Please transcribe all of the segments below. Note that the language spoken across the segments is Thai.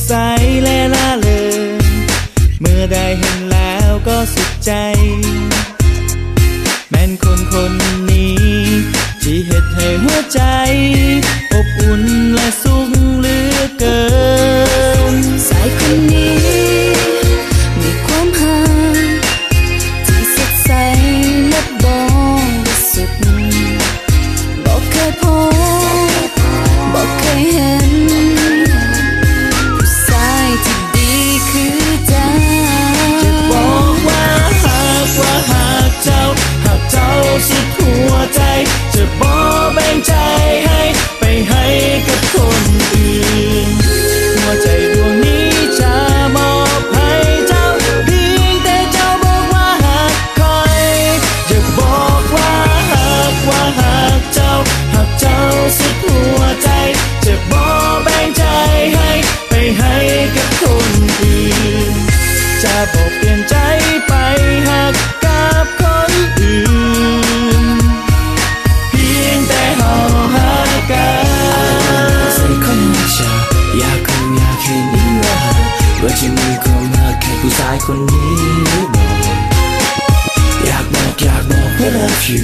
ใสและล่าเริงเมื่อได้เห็นแล้วก็สุขใจแม่นคนนี้ที่เฮ็ดให้หัวใจอบอุ่นและสุขเหลือเกินสายคนนี้มีความหาที่สดใสและบริสุทธิ์บอกเคยพบบอกเคยเห็นสุดหัวใจจะบอกแบ่งใจให้ไปให้กับคนอื่นหัวใจดวงนี้จะมอบให้เจ้าเพียงแต่เจ้าบอกว่าหักคอยจะบอกว่าหักเจ้าสุดหัวใจจะบอกแบ่งใจให้ไปให้กับคนอื่นจะบอกเปลี่ยนใจไปหักกับคนอื่นว่าจะมีความรักแค่ผู้ชายคนนี้หรือเปล่าอยากบอกว่า love you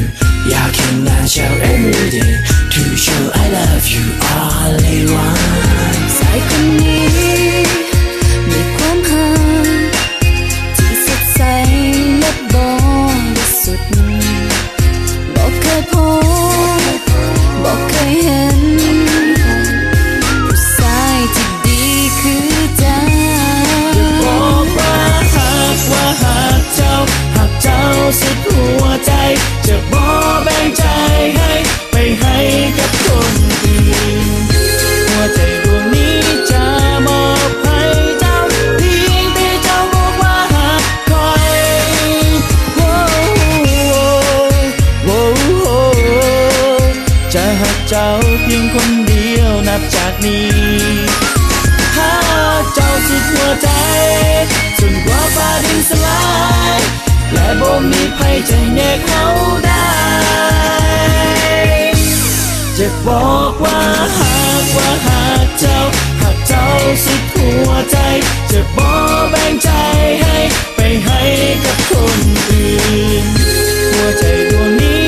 อยากเห็นหน้าเช้า every day to show I love you only one สายคนนี้มีความหาที่สดใสและบริสุทธิ์บอกเคยพบบอกเคยเห็นผู้ชายที่ดีคือเจ้าสุดหัวใจจะบอกแบ่งใจให้ไปให้กับคนอื่นหัวใจดวงนี้จะมอบให้เจ้าเพียงแต่เจ้าบอกว่าหักคอยจะหักเจ้าเพียงคนเดียวนับจากนี้หักเจ้าสุดหัวใจจนกว่าฟ้าดินสลายและบ่มีใครจะแยกเขาได้จะบอกว่าหักเจ้าสุดหัวใจจะบอกแบ่งใจให้ไปให้กับคนอื่นหัวใจดวงนี้